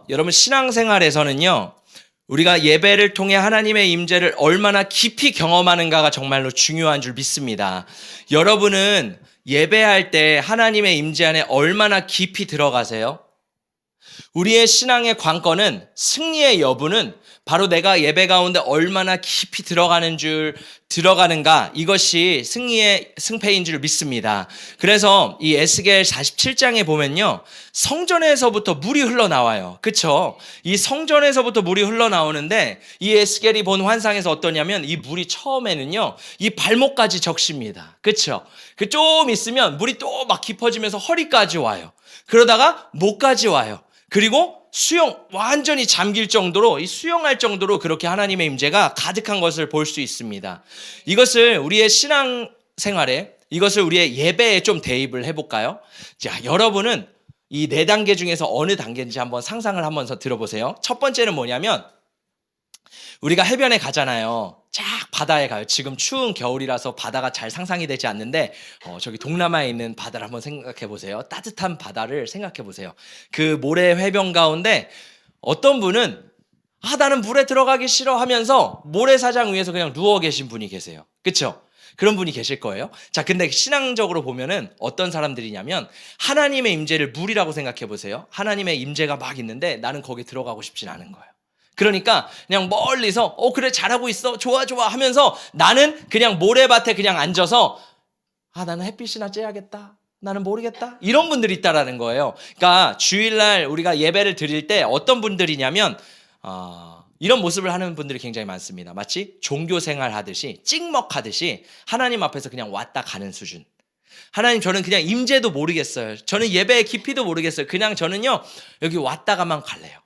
여러분 신앙생활에서는요, 우리가 예배를 통해 하나님의 임재를 얼마나 깊이 경험하는가가 정말로 중요한 줄 믿습니다. 여러분은 예배할 때 하나님의 임재 안에 얼마나 깊이 들어가세요? 우리의 신앙의 관건은, 승리의 여부는 바로 내가 예배 가운데 얼마나 깊이 들어가는가, 이것이 승리의 승패인 줄 믿습니다. 그래서 이 에스겔 47장에 보면요, 성전에서부터 물이 흘러나와요. 그쵸? 이 성전에서부터 물이 흘러나오는데, 이 에스겔이 본 환상에서 어떠냐면, 이 물이 처음에는요, 이 발목까지 적십니다. 그쵸? 그 좀 있으면 물이 또 막 깊어지면서 허리까지 와요. 그러다가 목까지 와요. 그리고 완전히 잠길 정도로, 수영할 정도로 그렇게 하나님의 임재가 가득한 것을 볼 수 있습니다. 이것을 우리의 신앙생활에, 이것을 우리의 예배에 좀 대입을 해볼까요? 자, 여러분은 이 4단계 중에서 어느 단계인지 한번 상상을 하면서 들어보세요. 첫 번째는 뭐냐면, 우리가 해변에 가잖아요. 쫙 바다에 가요. 지금 추운 겨울이라서 바다가 잘 상상이 되지 않는데, 저기 동남아에 있는 바다를 한번 생각해 보세요. 따뜻한 바다를 생각해 보세요. 그 모래 해변 가운데 어떤 분은 나는 물에 들어가기 싫어 하면서 모래사장 위에서 그냥 누워 계신 분이 계세요. 그렇죠? 그런 분이 계실 거예요. 자, 근데 신앙적으로 보면은 어떤 사람들이냐면, 하나님의 임재를 물이라고 생각해 보세요. 하나님의 임재가 막 있는데 나는 거기 들어가고 싶진 않은 거예요. 그러니까 그냥 멀리서 그래 잘하고 있어, 좋아 하면서 나는 그냥 모래밭에 그냥 앉아서 나는 햇빛이나 쬐야겠다, 나는 모르겠다, 이런 분들이 있다라는 거예요. 그러니까 주일날 우리가 예배를 드릴 때 어떤 분들이냐면 이런 모습을 하는 분들이 굉장히 많습니다. 마치 종교생활 하듯이, 찍먹하듯이 하나님 앞에서 그냥 왔다 가는 수준. 하나님, 저는 그냥 임재도 모르겠어요. 저는 예배의 깊이도 모르겠어요. 그냥 저는요 여기 왔다가만 갈래요.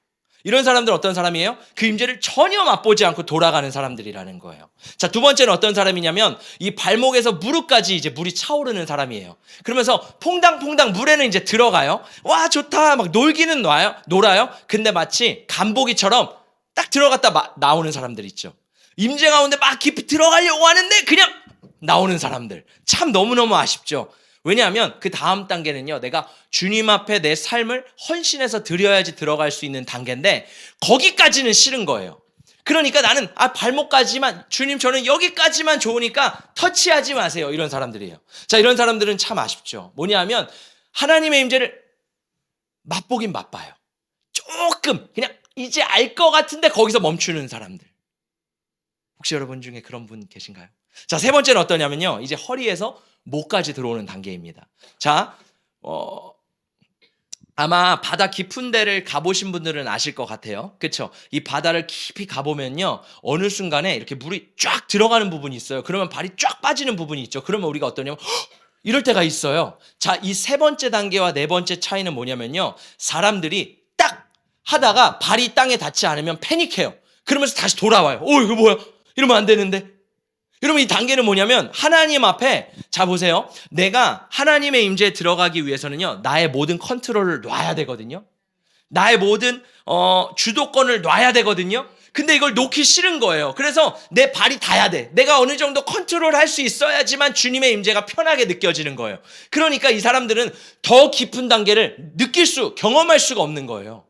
이런 사람들은 어떤 사람이에요? 그 임재를 전혀 맛보지 않고 돌아가는 사람들이라는 거예요. 자, 두 번째는 어떤 사람이냐면, 이 발목에서 무릎까지 이제 물이 차오르는 사람이에요. 그러면서 퐁당퐁당 물에는 이제 들어가요. 와, 좋다, 막 놀기는 놀아요. 근데 마치 간보기처럼 딱 들어갔다 나오는 사람들 있죠. 임재 가운데 막 깊이 들어가려고 하는데 그냥 나오는 사람들. 참 너무너무 아쉽죠. 왜냐하면 그 다음 단계는요, 내가 주님 앞에 내 삶을 헌신해서 드려야지 들어갈 수 있는 단계인데, 거기까지는 싫은 거예요. 그러니까 나는 발목까지만, 주님 저는 여기까지만 좋으니까 터치하지 마세요, 이런 사람들이에요. 자, 이런 사람들은 참 아쉽죠. 뭐냐면 하나님의 임재를 맛보긴 맛봐요. 조금 그냥 이제 알 것 같은데 거기서 멈추는 사람들. 혹시 여러분 중에 그런 분 계신가요? 자, 세 번째는 어떠냐면요, 이제 허리에서 목까지 들어오는 단계입니다. 자, 아마 바다 깊은 데를 가보신 분들은 아실 것 같아요. 그렇죠? 이 바다를 깊이 가보면요, 어느 순간에 이렇게 물이 쫙 들어가는 부분이 있어요. 그러면 발이 쫙 빠지는 부분이 있죠. 그러면 우리가 어떠냐면 이럴 때가 있어요. 자, 이 세 번째 단계와 네 번째 차이는 뭐냐면요, 사람들이 딱 하다가 발이 땅에 닿지 않으면 패닉해요. 그러면서 다시 돌아와요. 이거 뭐야? 이러면 안 되는데. 여러분, 이 단계는 뭐냐면, 하나님 앞에, 자 보세요, 내가 하나님의 임재에 들어가기 위해서는요, 나의 모든 컨트롤을 놔야 되거든요. 나의 모든 주도권을 놔야 되거든요. 근데 이걸 놓기 싫은 거예요. 그래서 내 발이 닿아야 돼. 내가 어느 정도 컨트롤할 수 있어야지만 주님의 임재가 편하게 느껴지는 거예요. 그러니까 이 사람들은 더 깊은 단계를 경험할 수가 없는 거예요.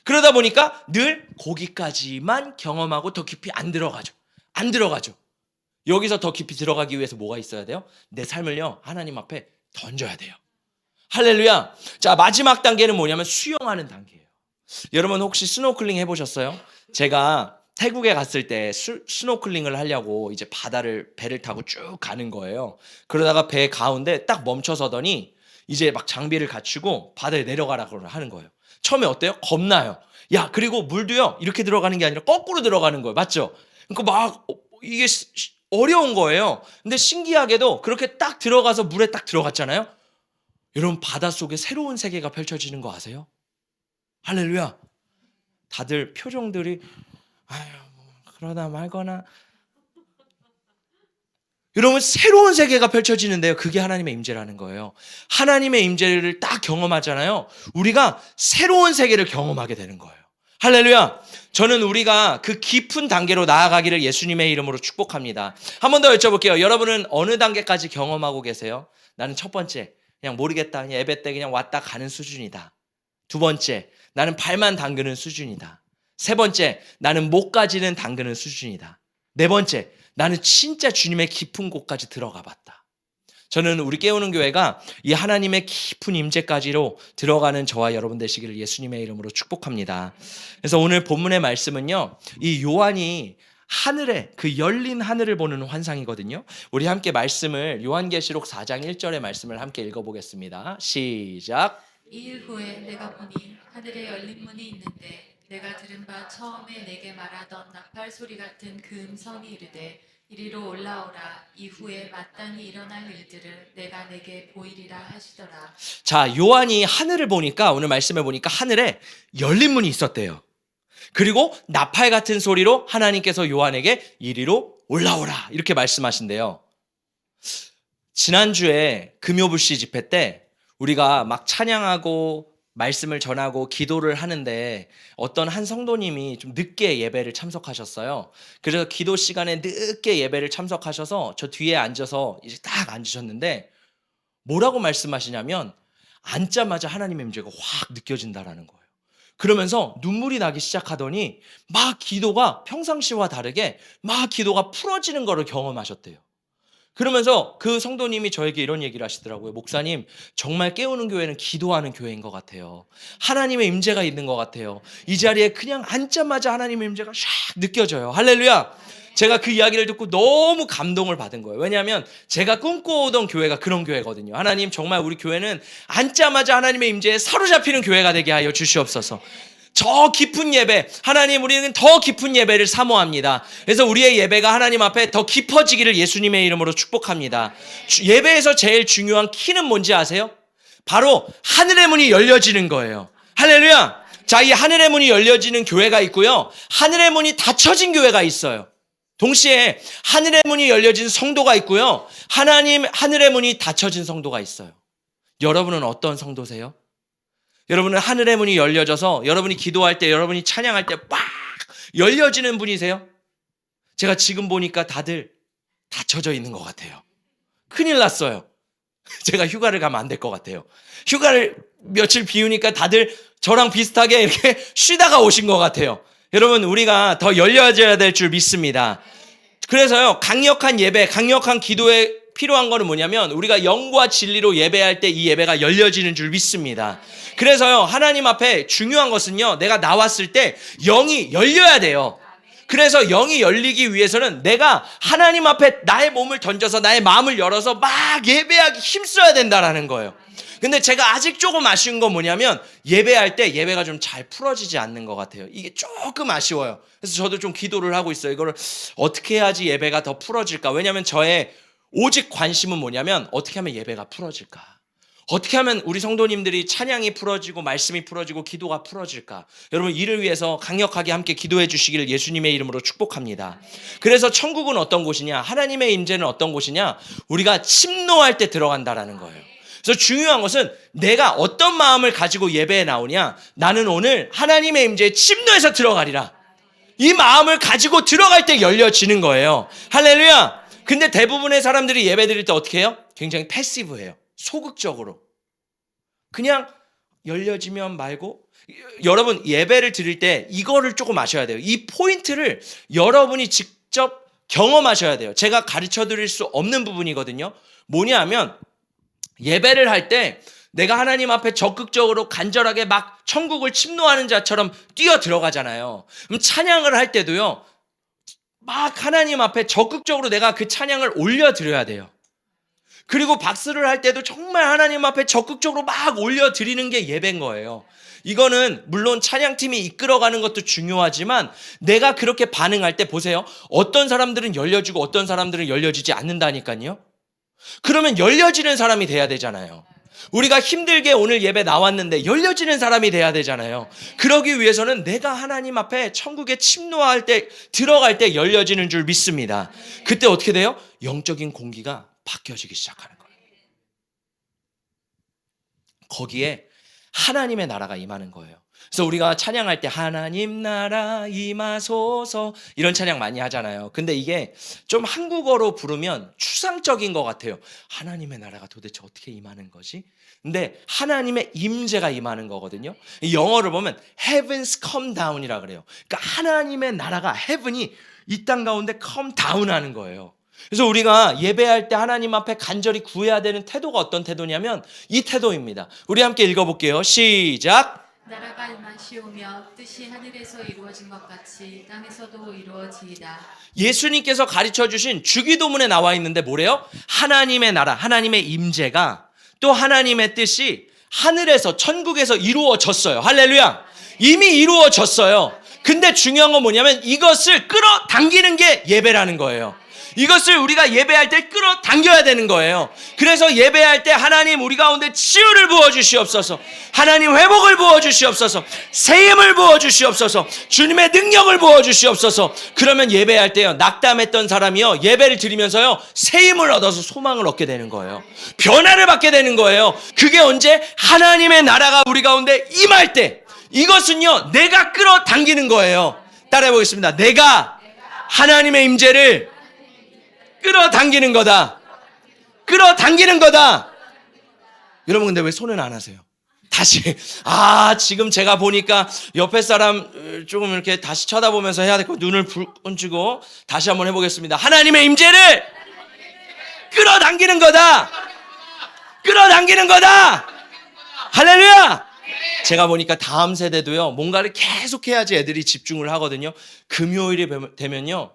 그러다 보니까 늘 거기까지만 경험하고 더 깊이 안 들어가죠. 여기서 더 깊이 들어가기 위해서 뭐가 있어야 돼요? 내 삶을요, 하나님 앞에 던져야 돼요. 할렐루야. 자, 마지막 단계는 뭐냐면 수영하는 단계예요. 여러분 혹시 스노클링 해보셨어요? 제가 태국에 갔을 때 스노클링을 하려고 이제 배를 타고 쭉 가는 거예요. 그러다가 배 가운데 딱 멈춰서더니 이제 막 장비를 갖추고 바다에 내려가라고 하는 거예요. 처음에 어때요? 겁나요. 야, 그리고 물도요, 이렇게 들어가는 게 아니라 거꾸로 들어가는 거예요. 맞죠? 그러니까 막 이게 어려운 거예요. 근데 신기하게도 그렇게 딱 들어가서 물에 딱 들어갔잖아요. 여러분, 바닷속에 새로운 세계가 펼쳐지는 거 아세요? 할렐루야. 다들 표정들이 그러다 말거나. 여러분, 새로운 세계가 펼쳐지는데요, 그게 하나님의 임재라는 거예요. 하나님의 임재를 딱 경험하잖아요. 우리가 새로운 세계를 경험하게 되는 거예요. 할렐루야. 저는 우리가 그 깊은 단계로 나아가기를 예수님의 이름으로 축복합니다. 한 번 더 여쭤볼게요. 여러분은 어느 단계까지 경험하고 계세요? 나는 첫 번째, 그냥 모르겠다, 그냥 예배 때 그냥 왔다 가는 수준이다. 두 번째, 나는 발만 담그는 수준이다. 세 번째, 나는 목까지는 담그는 수준이다. 네 번째, 나는 진짜 주님의 깊은 곳까지 들어가 봤다. 저는 우리 깨우는 교회가 이 하나님의 깊은 임재까지로 들어가는 저와 여러분 되시기를 예수님의 이름으로 축복합니다. 그래서 오늘 본문의 말씀은요, 이 요한이 하늘에, 그 열린 하늘을 보는 환상이거든요. 우리 함께 말씀을 요한계시록 4장 1절의 말씀을 함께 읽어보겠습니다. 시작. 이일 후에 내가 보니 하늘에 열린 문이 있는데 내가 들은 바 처음에 내게 말하던 나팔 소리 같은 그 음성이 이르되 이리로 올라오라. 이후에 마땅히 일어날 일들을 내가 내게 보이리라 하시더라. 자, 요한이 하늘을 보니까, 오늘 말씀을 보니까 하늘에 열린 문이 있었대요. 그리고 나팔 같은 소리로 하나님께서 요한에게 이리로 올라오라 이렇게 말씀하신대요. 지난주에 금요불시 집회 때 우리가 막 찬양하고 말씀을 전하고 기도를 하는데 어떤 한 성도님이 좀 늦게 예배를 참석하셨어요. 그래서 기도 시간에 늦게 예배를 참석하셔서 저 뒤에 앉아서 이제 딱 앉으셨는데 뭐라고 말씀하시냐면 앉자마자 하나님의 임재가 확 느껴진다라는 거예요. 그러면서 눈물이 나기 시작하더니 막 기도가 평상시와 다르게 막 기도가 풀어지는 거를 경험하셨대요. 그러면서 그 성도님이 저에게 이런 얘기를 하시더라고요. 목사님, 정말 깨우는 교회는 기도하는 교회인 것 같아요. 하나님의 임재가 있는 것 같아요. 이 자리에 그냥 앉자마자 하나님의 임재가 샥 느껴져요. 할렐루야. 제가 그 이야기를 듣고 너무 감동을 받은 거예요. 왜냐하면 제가 꿈꿔오던 교회가 그런 교회거든요. 하나님, 정말 우리 교회는 앉자마자 하나님의 임재에 사로잡히는 교회가 되게 하여 주시옵소서. 저 깊은 예배, 하나님, 우리는 더 깊은 예배를 사모합니다. 그래서 우리의 예배가 하나님 앞에 더 깊어지기를 예수님의 이름으로 축복합니다. 예배에서 제일 중요한 키는 뭔지 아세요? 바로 하늘의 문이 열려지는 거예요. 할렐루야. 자, 이 하늘의 문이 열려지는 교회가 있고요, 하늘의 문이 닫혀진 교회가 있어요. 동시에 하늘의 문이 열려진 성도가 있고요, 하늘의 문이 닫혀진 성도가 있어요. 여러분은 어떤 성도세요? 여러분은 하늘의 문이 열려져서 여러분이 기도할 때, 여러분이 찬양할 때 막 열려지는 분이세요? 제가 지금 보니까 다들 닫혀져 있는 것 같아요. 큰일 났어요. 제가 휴가를 가면 안 될 것 같아요. 휴가를 며칠 비우니까 다들 저랑 비슷하게 이렇게 쉬다가 오신 것 같아요. 여러분, 우리가 더 열려져야 될 줄 믿습니다. 그래서요, 강력한 예배, 강력한 기도에 필요한 거는 뭐냐면 우리가 영과 진리로 예배할 때 이 예배가 열려지는 줄 믿습니다. 그래서요, 하나님 앞에 중요한 것은요, 내가 나왔을 때 영이 열려야 돼요. 그래서 영이 열리기 위해서는 내가 하나님 앞에 나의 몸을 던져서 나의 마음을 열어서 막 예배하기 힘써야 된다라는 거예요. 근데 제가 아직 조금 아쉬운 건 뭐냐면 예배할 때 예배가 좀 잘 풀어지지 않는 것 같아요. 이게 조금 아쉬워요. 그래서 저도 좀 기도를 하고 있어요. 이거를 어떻게 해야지 예배가 더 풀어질까? 왜냐하면 저의 오직 관심은 뭐냐면 어떻게 하면 예배가 풀어질까? 어떻게 하면 우리 성도님들이 찬양이 풀어지고 말씀이 풀어지고 기도가 풀어질까? 여러분, 이를 위해서 강력하게 함께 기도해 주시기를 예수님의 이름으로 축복합니다. 그래서 천국은 어떤 곳이냐? 하나님의 임재는 어떤 곳이냐? 우리가 침노할 때 들어간다라는 거예요. 그래서 중요한 것은 내가 어떤 마음을 가지고 예배에 나오냐? 나는 오늘 하나님의 임재에 침노해서 들어가리라. 이 마음을 가지고 들어갈 때 열려지는 거예요. 할렐루야. 근데 대부분의 사람들이 예배 드릴 때 어떻게 해요? 굉장히 패시브해요. 소극적으로. 그냥 열려지면 말고. 여러분, 예배를 드릴 때 이거를 조금 아셔야 돼요. 이 포인트를 여러분이 직접 경험하셔야 돼요. 제가 가르쳐 드릴 수 없는 부분이거든요. 뭐냐 하면 예배를 할 때 내가 하나님 앞에 적극적으로 간절하게 막 천국을 침노하는 자처럼 뛰어 들어가잖아요. 그럼 찬양을 할 때도요, 막 하나님 앞에 적극적으로 내가 그 찬양을 올려드려야 돼요. 그리고 박수를 할 때도 정말 하나님 앞에 적극적으로 막 올려드리는 게 예배인 거예요. 이거는 물론 찬양팀이 이끌어가는 것도 중요하지만 내가 그렇게 반응할 때 보세요. 어떤 사람들은 열려지고 어떤 사람들은 열려지지 않는다니까요. 그러면 열려지는 사람이 돼야 되잖아요. 우리가 힘들게 오늘 예배 나왔는데 열려지는 사람이 돼야 되잖아요. 그러기 위해서는 내가 하나님 앞에 천국에 침노할 때, 들어갈 때 열려지는 줄 믿습니다. 그때 어떻게 돼요? 영적인 공기가 바뀌어지기 시작하는 거예요. 거기에 하나님의 나라가 임하는 거예요. 그래서 우리가 찬양할 때 하나님 나라 임하소서 이런 찬양 많이 하잖아요. 근데 이게 좀 한국어로 부르면 추상적인 것 같아요. 하나님의 나라가 도대체 어떻게 임하는 거지? 근데 하나님의 임재가 임하는 거거든요. 영어를 보면 heavens come down이라 그래요. 그러니까 하나님의 나라가 heaven이 이 땅 가운데 come down 하는 거예요. 그래서 우리가 예배할 때 하나님 앞에 간절히 구해야 되는 태도가 어떤 태도냐면 이 태도입니다. 우리 함께 읽어볼게요. 시작. 나라가 임하시오며 뜻이 하늘에서 이루어진 것 같이 땅에서도 이루어지이다. 예수님께서 가르쳐주신 주기도문에 나와 있는데 뭐래요? 하나님의 나라, 하나님의 임재가 또 하나님의 뜻이 하늘에서 천국에서 이루어졌어요. 할렐루야. 이미 이루어졌어요. 근데 중요한 건 뭐냐면 이것을 끌어당기는 게 예배라는 거예요. 이것을 우리가 예배할 때 끌어당겨야 되는 거예요. 그래서 예배할 때 하나님 우리 가운데 치유를 부어주시옵소서, 하나님 회복을 부어주시옵소서, 새 힘을 부어주시옵소서, 주님의 능력을 부어주시옵소서. 그러면 예배할 때요, 낙담했던 사람이요 예배를 드리면서요 새 힘을 얻어서 소망을 얻게 되는 거예요. 변화를 받게 되는 거예요. 그게 언제? 하나님의 나라가 우리 가운데 임할 때. 이것은요 내가 끌어당기는 거예요. 따라해 보겠습니다. 내가 하나님의 임재를 끌어당기는 거다. 끌어당기는 거다. 여러분 근데 왜 손은 안 하세요? 다시. 지금 제가 보니까 옆에 사람 조금 이렇게 다시 쳐다보면서 해야 될 거, 눈을 얹고 다시 한번 해보겠습니다. 하나님의 임재를 끌어당기는 거다. 끌어당기는 거다. 할렐루야. 제가 보니까 다음 세대도요 뭔가를 계속 해야지 애들이 집중을 하거든요. 금요일이 되면요,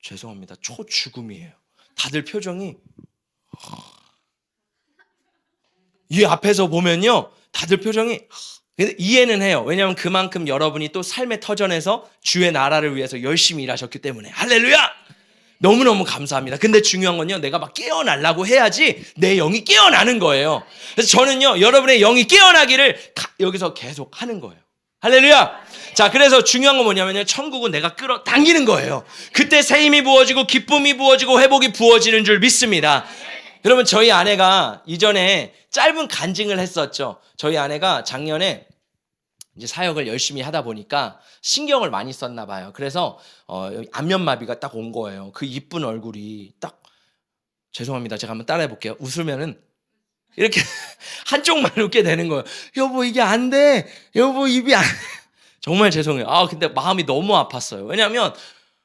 죄송합니다, 초죽음이에요. 다들 표정이, 이 앞에서 보면요 다들 표정이, 근데 이해는 해요. 왜냐하면 그만큼 여러분이 또 삶의 터전에서 주의 나라를 위해서 열심히 일하셨기 때문에. 할렐루야. 너무너무 감사합니다. 근데 중요한 건요, 내가 막 깨어나려고 해야지 내 영이 깨어나는 거예요. 그래서 저는요 여러분의 영이 깨어나기를 여기서 계속 하는 거예요. 할렐루야. 자, 그래서 중요한 건 뭐냐면요, 천국은 내가 끌어당기는 거예요. 그때 새 힘이 부어지고 기쁨이 부어지고 회복이 부어지는 줄 믿습니다. 여러분, 저희 아내가 이전에 짧은 간증을 했었죠. 저희 아내가 작년에 이제 사역을 열심히 하다 보니까 신경을 많이 썼나 봐요. 그래서 안면마비가 딱 온 거예요. 그 이쁜 얼굴이 딱, 죄송합니다, 제가 한번 따라해 볼게요. 웃으면은 이렇게 한쪽만 웃게 되는 거예요. 여보 이게 안 돼. 여보 입이 안 돼. 정말 죄송해요. 근데 마음이 너무 아팠어요. 왜냐하면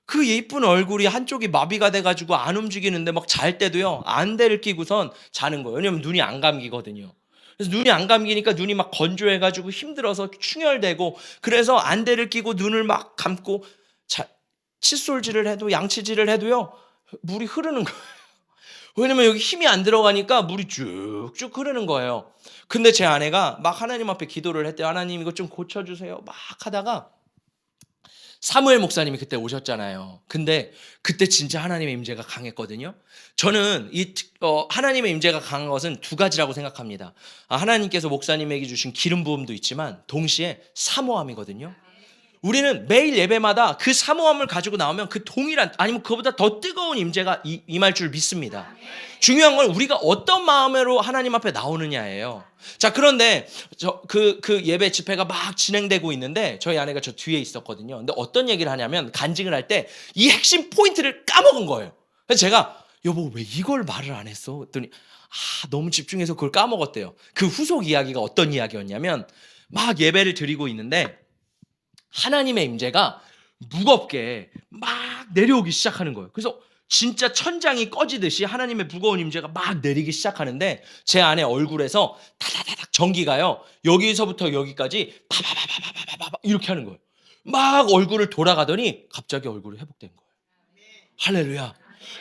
그 예쁜 얼굴이 한쪽이 마비가 돼가지고 안 움직이는데 막 잘 때도요 안대를 끼고선 자는 거예요. 왜냐면 눈이 안 감기거든요. 그래서 눈이 안 감기니까 눈이 막 건조해가지고 힘들어서 충혈되고, 그래서 안대를 끼고 눈을 막 감고 칫솔질을 해도 양치질을 해도요 물이 흐르는 거예요. 왜냐면 여기 힘이 안 들어가니까 물이 쭉쭉 흐르는 거예요. 근데 제 아내가 막 하나님 앞에 기도를 했대요. 하나님 이거 좀 고쳐주세요. 막 하다가 사무엘 목사님이 그때 오셨잖아요. 근데 그때 진짜 하나님의 임재가 강했거든요. 저는 하나님의 임재가 강한 것은 두 가지라고 생각합니다. 하나님께서 목사님에게 주신 기름 부음도 있지만 동시에 사모함이거든요. 우리는 매일 예배마다 그 사모함을 가지고 나오면 그 동일한, 아니면 그보다 더 뜨거운 임재가 임할 줄 믿습니다. 중요한 건 우리가 어떤 마음으로 하나님 앞에 나오느냐예요. 자, 그런데 그 예배 집회가 막 진행되고 있는데 저희 아내가 저 뒤에 있었거든요. 근데 어떤 얘기를 하냐면 간증을 할 때 이 핵심 포인트를 까먹은 거예요. 그래서 제가 여보 왜 이걸 말을 안 했어? 그랬더니 너무 집중해서 그걸 까먹었대요. 그 후속 이야기가 어떤 이야기였냐면 막 예배를 드리고 있는데 하나님의 임재가 무겁게 막 내려오기 시작하는 거예요. 그래서 진짜 천장이 꺼지듯이 하나님의 무거운 임재가 막 내리기 시작하는데 제 아내 얼굴에서 다다다닥 전기가요 여기서부터 여기까지 파바바바바바바 이렇게 하는 거예요. 막 얼굴을 돌아가더니 갑자기 얼굴이 회복된 거예요. 할렐루야.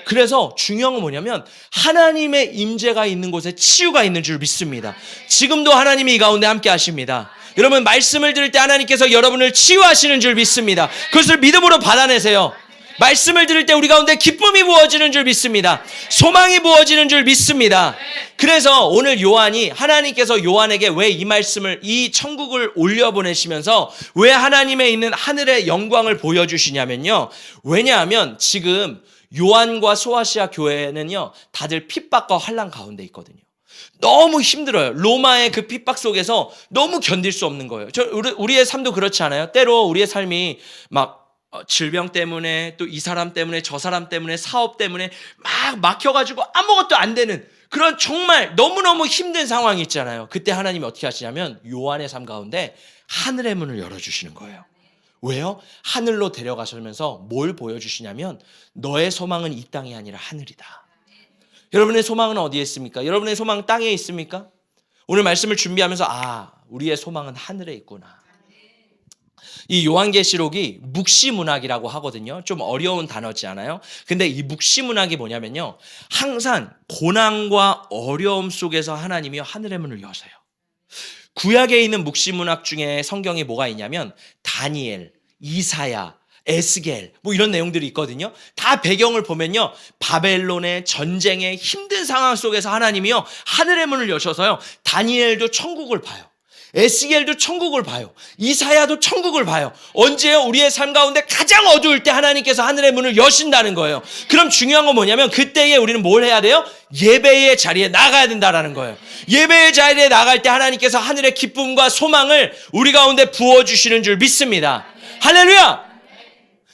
그래서 중요한 건 뭐냐면 하나님의 임재가 있는 곳에 치유가 있는 줄 믿습니다. 지금도 하나님이 이 가운데 함께 하십니다. 여러분 말씀을 들을 때 하나님께서 여러분을 치유하시는 줄 믿습니다. 그것을 믿음으로 받아내세요. 말씀을 들을 때 우리 가운데 기쁨이 부어지는 줄 믿습니다. 소망이 부어지는 줄 믿습니다. 그래서 오늘 요한이, 하나님께서 요한에게 왜 이 말씀을, 이 천국을 올려보내시면서 왜 하나님의 있는 하늘의 영광을 보여주시냐면요, 왜냐하면 지금 요한과 소아시아 교회는요 다들 핍박과 환난 가운데 있거든요. 너무 힘들어요. 로마의 그 핍박 속에서 너무 견딜 수 없는 거예요. 우리의 삶도 그렇지 않아요? 때로 우리의 삶이 막 질병 때문에 또 이 사람 때문에 저 사람 때문에 사업 때문에 막 막혀가지고 아무것도 안 되는 그런 정말 너무너무 힘든 상황이 있잖아요. 그때 하나님이 어떻게 하시냐면 요한의 삶 가운데 하늘의 문을 열어주시는 거예요. 왜요? 하늘로 데려가시면서 뭘 보여주시냐면 너의 소망은 이 땅이 아니라 하늘이다. 여러분의 소망은 어디에 있습니까? 여러분의 소망은 땅에 있습니까? 오늘 말씀을 준비하면서 우리의 소망은 하늘에 있구나. 이 요한계시록이 묵시문학이라고 하거든요. 좀 어려운 단어지 않아요? 근데 이 묵시문학이 뭐냐면요. 항상 고난과 어려움 속에서 하나님이 하늘의 문을 여세요. 구약에 있는 묵시문학 중에 성경에 뭐가 있냐면 다니엘, 이사야, 에스겔 뭐 이런 내용들이 있거든요. 다 배경을 보면요. 바벨론의 전쟁의 힘든 상황 속에서 하나님이요. 하늘의 문을 여셔서요. 다니엘도 천국을 봐요. 에스겔도 천국을 봐요. 이사야도 천국을 봐요. 언제요? 우리의 삶 가운데 가장 어두울 때 하나님께서 하늘의 문을 여신다는 거예요. 그럼 중요한 건 뭐냐면 그때에 우리는 뭘 해야 돼요? 예배의 자리에 나가야 된다는 거예요. 예배의 자리에 나갈 때 하나님께서 하늘의 기쁨과 소망을 우리 가운데 부어주시는 줄 믿습니다. 할렐루야!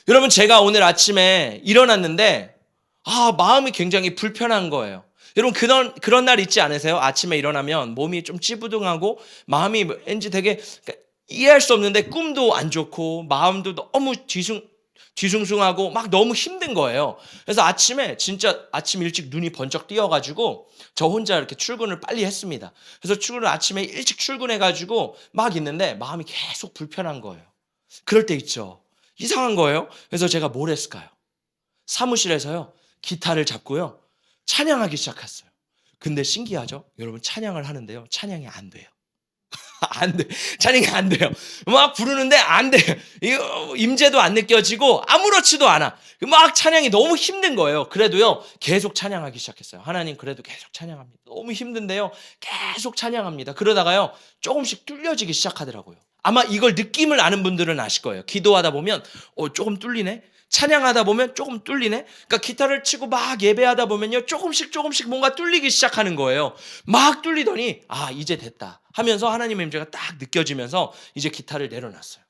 여러분, 제가 오늘 아침에 일어났는데 마음이 굉장히 불편한 거예요. 여러분, 그런 날 있지 않으세요? 아침에 일어나면 몸이 좀 찌부둥하고 마음이 왠지 되게 이해할 수 없는데 꿈도 안 좋고 마음도 너무 뒤숭숭하고 막 너무 힘든 거예요. 그래서 아침에 진짜 아침 일찍 눈이 번쩍 띄어가지고 저 혼자 이렇게 출근을 빨리 했습니다. 그래서 출근을 아침에 일찍 출근해가지고 막 있는데 마음이 계속 불편한 거예요. 그럴 때 있죠. 이상한 거예요. 그래서 제가 뭘 했을까요? 사무실에서요. 기타를 잡고요. 찬양하기 시작했어요. 근데 신기하죠? 여러분 찬양을 하는데요. 찬양이 안 돼요. 안 돼. 찬양이 안 돼요. 막 부르는데 안 돼요. 임재도 안 느껴지고 아무렇지도 않아. 막 찬양이 너무 힘든 거예요. 그래도요. 계속 찬양하기 시작했어요. 하나님 그래도 계속 찬양합니다. 너무 힘든데요. 계속 찬양합니다. 그러다가요. 조금씩 뚫려지기 시작하더라고요. 아마 이걸 느낌을 아는 분들은 아실 거예요. 기도하다 보면 조금 뚫리네. 찬양하다 보면 조금 뚫리네. 그러니까 기타를 치고 막 예배하다 보면요. 조금씩 뭔가 뚫리기 시작하는 거예요. 막 뚫리더니 이제 됐다 하면서 하나님의 임재가 딱 느껴지면서 이제 기타를 내려놨어요.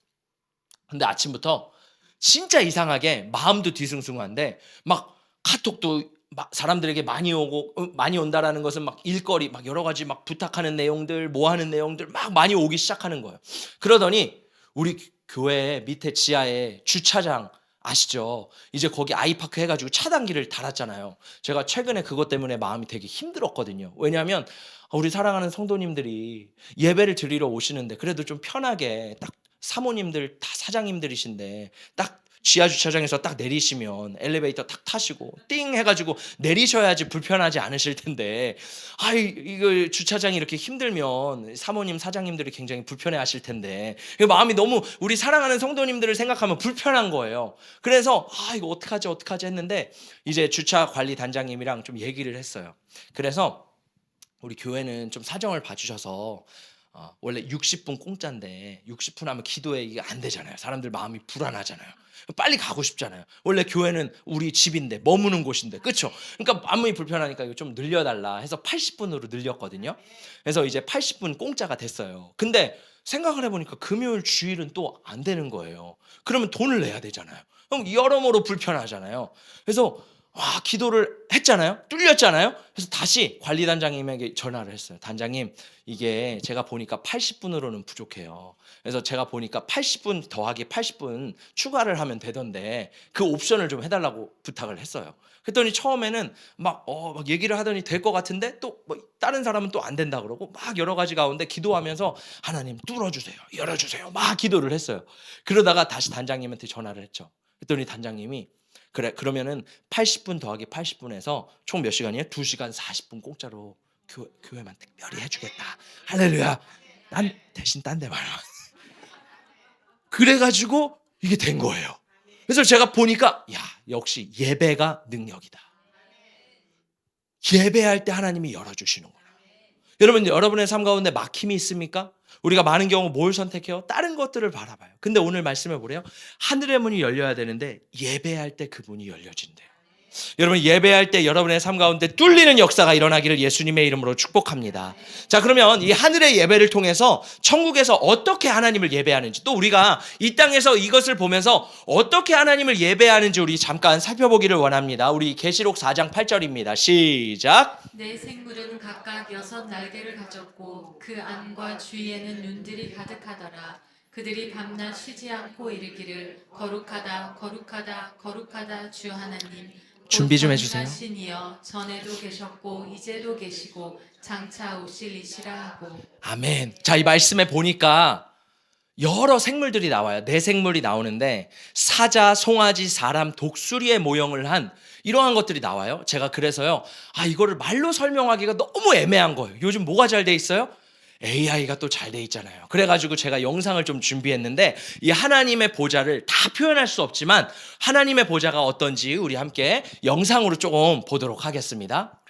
근데 아침부터 진짜 이상하게 마음도 뒤숭숭한데 막 카톡도 막 사람들에게 많이 온다라는 것은 막 일거리 막 여러 가지 막 부탁하는 내용들 뭐 하는 내용들 막 많이 오기 시작하는 거예요. 그러더니 우리 교회 밑에 지하에 주차장 아시죠? 이제 거기 아이파크 해가지고 차단기를 달았잖아요. 제가 최근에 그것 때문에 마음이 되게 힘들었거든요. 왜냐하면 우리 사랑하는 성도님들이 예배를 드리러 오시는데 그래도 좀 편하게 딱 사모님들 다 사장님들이신데 딱 지하 주차장에서 딱 내리시면 엘리베이터 탁 타시고 띵 해가지고 내리셔야지 불편하지 않으실 텐데 이거 주차장이 이렇게 힘들면 사모님 사장님들이 굉장히 불편해하실 텐데 마음이 너무 우리 사랑하는 성도님들을 생각하면 불편한 거예요. 그래서 이거 어떡하지 했는데 이제 주차 관리 단장님이랑 좀 얘기를 했어요. 그래서 우리 교회는 좀 사정을 봐주셔서 원래 60분 공짜인데 60분 하면 기도에 이게 안 되잖아요. 사람들 마음이 불안하잖아요. 빨리 가고 싶잖아요. 원래 교회는 우리 집인데 머무는 곳인데 그렇죠? 그러니까 마음이 불편하니까 이거 좀 늘려달라 해서 80분으로 늘렸거든요. 그래서 이제 80분 공짜가 됐어요. 근데 생각을 해보니까 금요일 주일은 또 안 되는 거예요. 그러면 돈을 내야 되잖아요. 그럼 여러모로 불편하잖아요. 그래서 기도를 했잖아요. 뚫렸잖아요. 그래서 다시 관리단장님에게 전화를 했어요. 단장님, 이게 제가 보니까 80분으로는 부족해요. 그래서 제가 보니까 80분 더하기 80분 추가를 하면 되던데 그 옵션을 좀 해달라고 부탁을 했어요. 그랬더니 처음에는 막 얘기를 하더니 될 것 같은데 또 뭐 다른 사람은 또 안 된다 그러고 막 여러 가지 가운데 기도하면서 하나님 뚫어주세요. 열어주세요. 막 기도를 했어요. 그러다가 다시 단장님한테 전화를 했죠. 그랬더니 단장님이 그래 그러면은 80분 더하기 80분에서 총 몇 시간이에요? 2시간 40분 공짜로 교회만 특별히 해주겠다. 할렐루야. 난 대신 딴 데 말아. 그래가지고 이게 된 거예요. 그래서 제가 보니까 역시 예배가 능력이다. 예배할 때 하나님이 열어주시는구나. 여러분, 여러분의 삶 가운데 막힘이 있습니까? 우리가 많은 경우 뭘 선택해요? 다른 것들을 바라봐요. 근데 오늘 말씀해 보래요. 하늘의 문이 열려야 되는데 예배할 때 그 문이 열려진대요. 여러분 예배할 때 여러분의 삶 가운데 뚫리는 역사가 일어나기를 예수님의 이름으로 축복합니다. 자, 그러면 이 하늘의 예배를 통해서 천국에서 어떻게 하나님을 예배하는지, 또 우리가 이 땅에서 이것을 보면서 어떻게 하나님을 예배하는지 우리 잠깐 살펴보기를 원합니다. 우리 계시록 4장 8절입니다. 시작. 내 생물은 각각 6 날개를 가졌고 그 안과 주위에는 눈들이 가득하더라. 그들이 밤낮 쉬지 않고 이르기를 거룩하다 거룩하다 거룩하다 주 하나님 준비 좀 해주세요. 신이여 전에도 계셨고 이제도 계시고 장차 오실 이시라 하고. 아멘. 자, 이 말씀에 보니까 여러 생물들이 나와요. 네 생물이 나오는데 사자, 송아지, 사람, 독수리의 모형을 한 이러한 것들이 나와요. 제가 그래서요, 이거를 말로 설명하기가 너무 애매한 거예요. 요즘 뭐가 잘 돼 있어요? AI가 또 잘 돼 있잖아요. 그래가지고 제가 영상을 좀 준비했는데 이 하나님의 보좌를 다 표현할 수 없지만 하나님의 보좌가 어떤지 우리 함께 영상으로 조금 보도록 하겠습니다.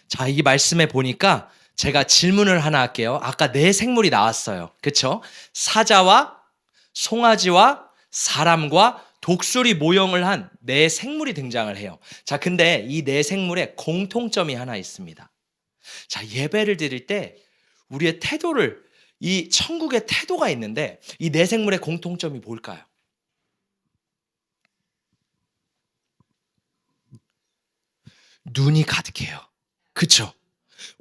자, 이 말씀에 보니까 제가 질문을 하나 할게요. 아까 네 생물이 나왔어요. 그렇죠? 사자와 송아지와 사람과 독수리 모형을 한 네 생물이 등장을 해요. 자, 근데 이 네 생물에 공통점이 하나 있습니다. 자, 예배를 드릴 때 우리의 태도를, 이 천국의 태도가 있는데 이 네 생물의 공통점이 뭘까요? 눈이 가득해요. 그쵸?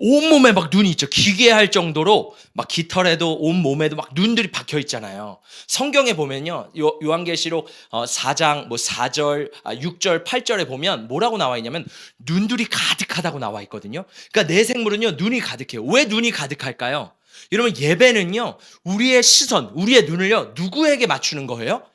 온몸에 막 눈이 있죠. 기괴할 정도로 막 깃털에도 온몸에도 막 눈들이 박혀 있잖아요. 성경에 보면요, 요한계시록 4장 4절, 6절, 8절에 보면 뭐라고 나와 있냐면 눈들이 가득하다고 나와 있거든요. 그러니까 내 생물은요, 눈이 가득해요. 왜 눈이 가득할까요? 여러분, 예배는요, 우리의 시선, 우리의 눈을요, 누구에게 맞추는 거예요?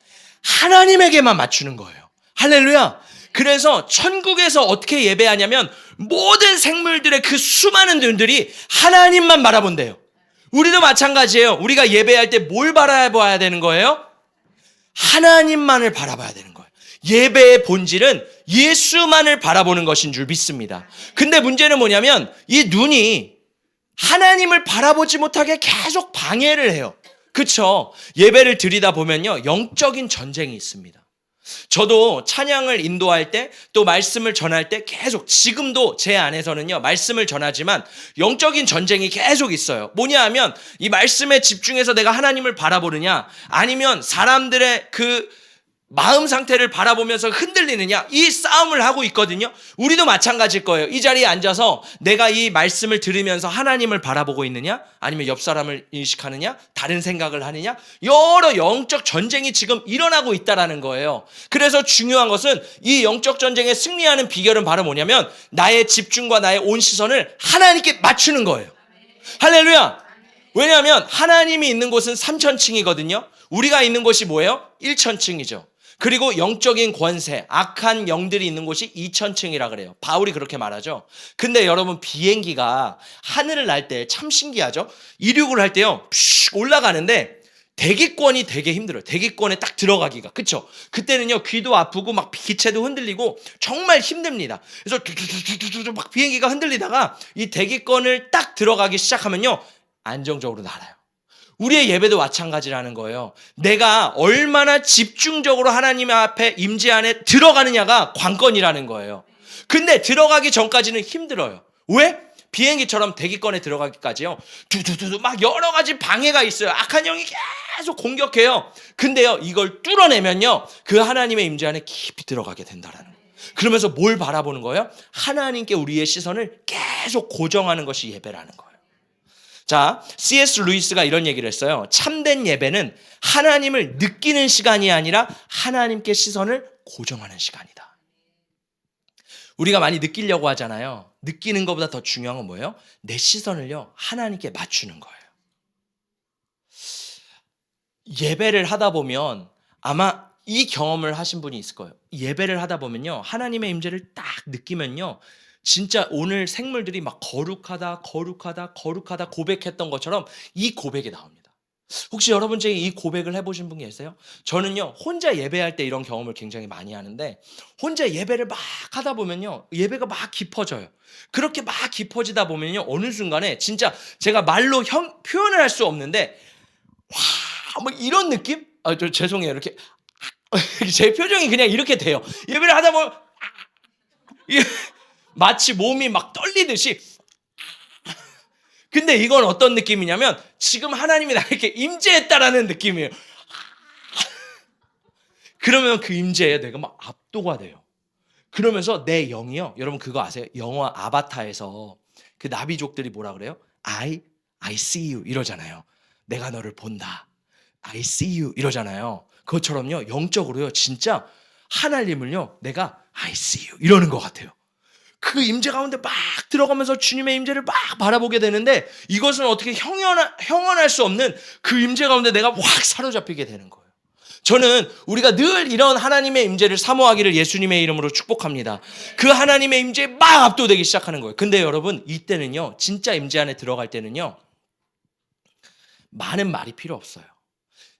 하나님에게만 맞추는 거예요. 할렐루야. 그래서 천국에서 어떻게 예배하냐면 모든 생물들의 그 수많은 눈들이 하나님만 바라본대요. 우리도 마찬가지예요. 우리가 예배할 때 뭘 바라봐야 되는 거예요? 하나님만을 바라봐야 되는 거예요. 예배의 본질은 예수만을 바라보는 것인 줄 믿습니다. 근데 문제는 뭐냐면 이 눈이 하나님을 바라보지 못하게 계속 방해를 해요. 그렇죠? 예배를 드리다 보면요, 영적인 전쟁이 있습니다. 저도 찬양을 인도할 때 또 말씀을 전할 때 계속 지금도 제 안에서는요 말씀을 전하지만 영적인 전쟁이 계속 있어요. 뭐냐 하면 이 말씀에 집중해서 내가 하나님을 바라보느냐 아니면 사람들의 그 마음 상태를 바라보면서 흔들리느냐 이 싸움을 하고 있거든요. 우리도 마찬가지일 거예요. 이 자리에 앉아서 내가 이 말씀을 들으면서 하나님을 바라보고 있느냐 아니면 옆 사람을 인식하느냐 다른 생각을 하느냐 여러 영적 전쟁이 지금 일어나고 있다라는 거예요. 그래서 중요한 것은 이 영적 전쟁에 승리하는 비결은 바로 뭐냐면 나의 집중과 나의 온 시선을 하나님께 맞추는 거예요. 할렐루야. 왜냐하면 하나님이 있는 곳은 3천층이거든요. 우리가 있는 곳이 뭐예요? 1천층이죠. 그리고 영적인 권세, 악한 영들이 있는 곳이 2천층이라 그래요. 바울이 그렇게 말하죠. 근데 여러분 비행기가 하늘을 날 때 참 신기하죠. 이륙을 할 때요 올라가는데 대기권이 되게 힘들어요. 대기권에 딱 들어가기가. 그쵸? 그때는요 귀도 아프고 막 기체도 흔들리고 정말 힘듭니다. 그래서 막 비행기가 흔들리다가 이 대기권을 딱 들어가기 시작하면요 안정적으로 날아요. 우리의 예배도 마찬가지라는 거예요. 내가 얼마나 집중적으로 하나님 앞에 임재 안에 들어가느냐가 관건이라는 거예요. 근데 들어가기 전까지는 힘들어요. 왜? 비행기처럼 대기권에 들어가기까지요. 두두두두 막 여러 가지 방해가 있어요. 악한 영이 계속 공격해요. 근데요, 이걸 뚫어내면요, 그 하나님의 임재 안에 깊이 들어가게 된다라는 거예요. 그러면서 뭘 바라보는 거예요? 하나님께 우리의 시선을 계속 고정하는 것이 예배라는 거예요. 자, C.S. 루이스가 이런 얘기를 했어요. 참된 예배는 하나님을 느끼는 시간이 아니라 하나님께 시선을 고정하는 시간이다. 우리가 많이 느끼려고 하잖아요. 느끼는 것보다 더 중요한 건 뭐예요? 내 시선을요, 하나님께 맞추는 거예요. 예배를 하다 보면 아마 이 경험을 하신 분이 있을 거예요. 예배를 하다 보면요, 하나님의 임재를 딱 느끼면요, 진짜 오늘 생물들이 막 거룩하다 고백했던 것처럼 이 고백이 나옵니다. 혹시 여러분 중에 이 고백을 해보신 분 계세요? 저는요 혼자 예배할 때 이런 경험을 굉장히 많이 하는데 혼자 예배를 막 하다 보면요 예배가 막 깊어져요. 그렇게 막 깊어지다 보면요 어느 순간에 진짜 제가 말로 표현을 할 수 없는데 와, 뭐 이런 느낌? 저 죄송해요. 이렇게 제 표정이 그냥 이렇게 돼요. 예배를 하다 보면 마치 몸이 막 떨리듯이. 근데 이건 어떤 느낌이냐면 지금 하나님이 나에게 임재했다라는 느낌이에요. 그러면 그 임재에 내가 막 압도가 돼요. 그러면서 내 영이요. 여러분 그거 아세요? 영화 아바타에서 그 나비족들이 뭐라 그래요? I see you 이러잖아요. 내가 너를 본다. I see you 이러잖아요. 그것처럼요. 영적으로요. 진짜 하나님을요. 내가 I see you 이러는 것 같아요. 그 임재 가운데 막 들어가면서 주님의 임재를 막 바라보게 되는데 이것은 어떻게 형언할 수 없는 그 임재 가운데 내가 확 사로잡히게 되는 거예요. 저는 우리가 늘 이런 하나님의 임재를 사모하기를 예수님의 이름으로 축복합니다. 그 하나님의 임재에 막 압도되기 시작하는 거예요. 근데 여러분 이때는요 진짜 임재 안에 들어갈 때는요 많은 말이 필요 없어요.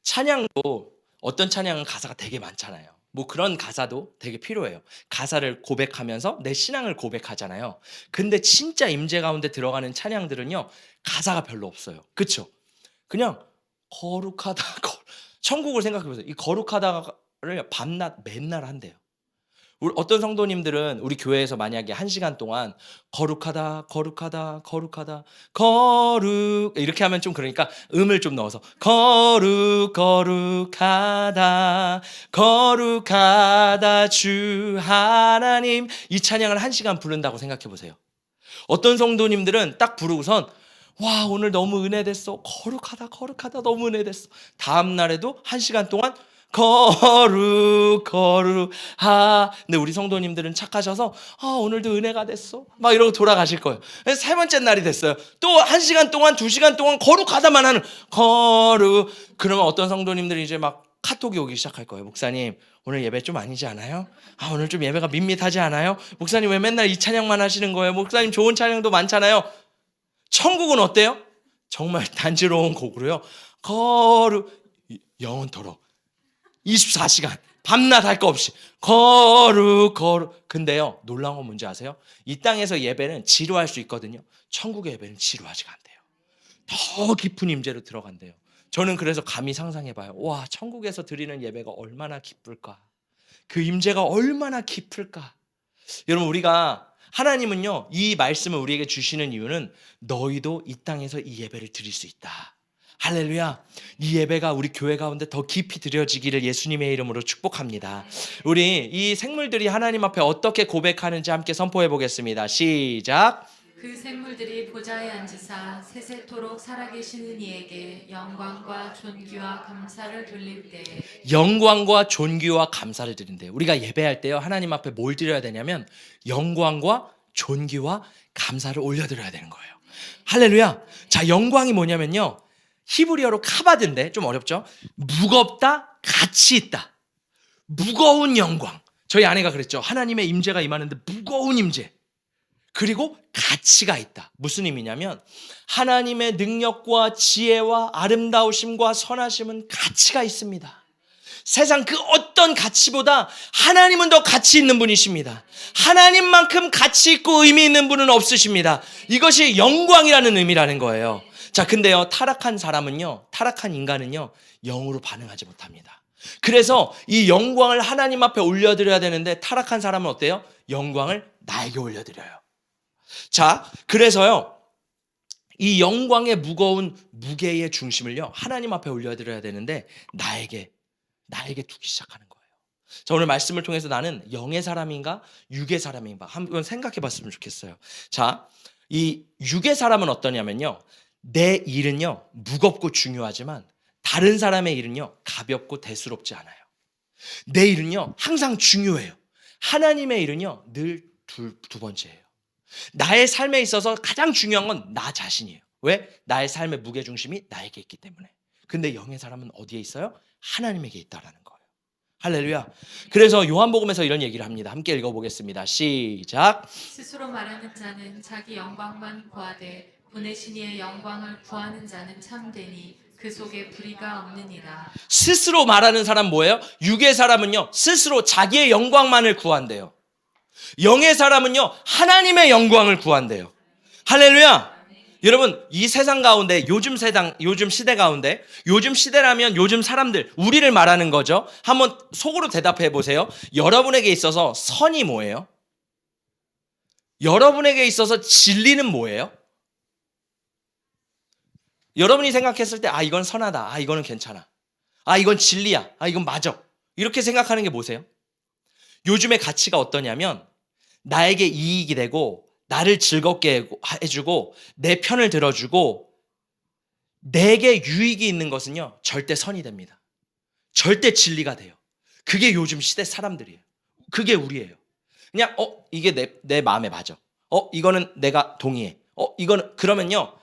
찬양도 어떤 찬양은 가사가 되게 많잖아요. 뭐 그런 가사도 되게 필요해요. 가사를 고백하면서 내 신앙을 고백하잖아요. 근데 진짜 임재 가운데 들어가는 찬양들은요 가사가 별로 없어요. 그렇죠? 그냥 거룩하다. 천국을 생각해보세요. 이 거룩하다를 밤낮 맨날 한대요. 우리 어떤 성도님들은 우리 교회에서 만약에 1시간 동안 거룩하다 이렇게 하면 좀 그러니까 음을 좀 넣어서 거룩하다 주 하나님 이 찬양을 1시간 부른다고 생각해 보세요. 어떤 성도님들은 딱 부르고선 와 오늘 너무 은혜됐어 거룩하다 너무 은혜됐어 다음 날에도 1시간 동안 근데 우리 성도님들은 착하셔서 오늘도 은혜가 됐어 막 이러고 돌아가실 거예요. 그래서 3번째 날이 됐어요. 또 1시간 동안 2시간 동안 거룩하다만 하는 그러면 어떤 성도님들이 이제 막 카톡이 오기 시작할 거예요. 목사님 오늘 예배 좀 아니지 않아요? 오늘 좀 예배가 밋밋하지 않아요? 목사님 왜 맨날 이 찬양만 하시는 거예요? 목사님 좋은 찬양도 많잖아요. 천국은 어때요? 정말 단지로운 곡으로요 영원토록 24시간 밤낮 할 거 없이 근데요 놀라운 건 뭔지 아세요? 이 땅에서 예배는 지루할 수 있거든요. 천국의 예배는 지루하지가 않대요. 더 깊은 임재로 들어간대요. 저는 그래서 감히 상상해봐요. 와 천국에서 드리는 예배가 얼마나 기쁠까. 그 임재가 얼마나 깊을까? 여러분, 우리가 하나님은요, 이 말씀을 우리에게 주시는 이유는 너희도 이 땅에서 이 예배를 드릴 수 있다. 할렐루야. 이 예배가 우리 교회 가운데 더 깊이 드려지기를 예수님의 이름으로 축복합니다. 우리 이 생물들이 하나님 앞에 어떻게 고백하는지 함께 선포해 보겠습니다. 시작. 그 생물들이 보좌에 앉으사 세세토록 살아계시는 이에게 영광과 존귀와 감사를 돌릴 때 영광과 존귀와 감사를 드린대요. 우리가 예배할 때요, 하나님 앞에 뭘 드려야 되냐면 영광과 존귀와 감사를 올려드려야 되는 거예요. 할렐루야. 자, 영광이 뭐냐면요, 히브리어로 카바드인데 좀 어렵죠? 무겁다, 가치 있다. 무거운 영광. 저희 아내가 그랬죠. 하나님의 임재가 임하는데 무거운 임재. 그리고 가치가 있다. 무슨 의미냐면 하나님의 능력과 지혜와 아름다우심과 선하심은 가치가 있습니다. 세상 그 어떤 가치보다 하나님은 더 가치 있는 분이십니다. 하나님만큼 가치 있고 의미 있는 분은 없으십니다. 이것이 영광이라는 의미라는 거예요. 자, 근데요, 타락한 사람은요, 타락한 인간은요, 영으로 반응하지 못합니다. 그래서 이 영광을 하나님 앞에 올려드려야 되는데 타락한 사람은 어때요? 영광을 나에게 올려드려요. 자, 그래서요, 이 영광의 무거운 무게의 중심을요, 하나님 앞에 올려드려야 되는데 나에게 두기 시작하는 거예요. 자, 오늘 말씀을 통해서 나는 영의 사람인가 육의 사람인가 한번 생각해 봤으면 좋겠어요. 자, 이 육의 사람은 어떠냐면요, 내 일은요 무겁고 중요하지만 다른 사람의 일은요 가볍고 대수롭지 않아요. 내 일은요 항상 중요해요. 하나님의 일은요 늘 두 번째예요. 나의 삶에 있어서 가장 중요한 건 나 자신이에요. 왜? 나의 삶의 무게중심이 나에게 있기 때문에. 근데 영의 사람은 어디에 있어요? 하나님에게 있다라는 거예요. 할렐루야. 그래서 요한복음에서 이런 얘기를 합니다. 함께 읽어보겠습니다. 시작. 스스로 말하는 자는 자기 영광만 구하되 보내신 이의 영광을 구하는 자는 참되니 그 속에 불의가 없느니라. 스스로 말하는 사람 뭐예요? 육의 사람은요 스스로 자기의 영광만을 구한대요. 영의 사람은요 하나님의 영광을 구한대요. 할렐루야. 여러분, 이 세상 가운데 요즘 시대 가운데, 요즘 시대라면 요즘 사람들, 우리를 말하는 거죠. 한번 속으로 대답해 보세요. 여러분에게 있어서 선이 뭐예요? 여러분에게 있어서 진리는 뭐예요? 여러분이 생각했을 때, 아, 이건 선하다. 아, 이거는 괜찮아. 아, 이건 진리야. 아, 이건 맞아. 이렇게 생각하는 게 뭐세요? 요즘의 가치가 어떠냐면 나에게 이익이 되고 나를 즐겁게 해주고 내 편을 들어주고 내게 유익이 있는 것은요 절대 선이 됩니다. 절대 진리가 돼요. 그게 요즘 시대 사람들이에요. 그게 우리예요. 그냥 이게 내 마음에 맞아. 이거는 내가 동의해. 이거는 그러면요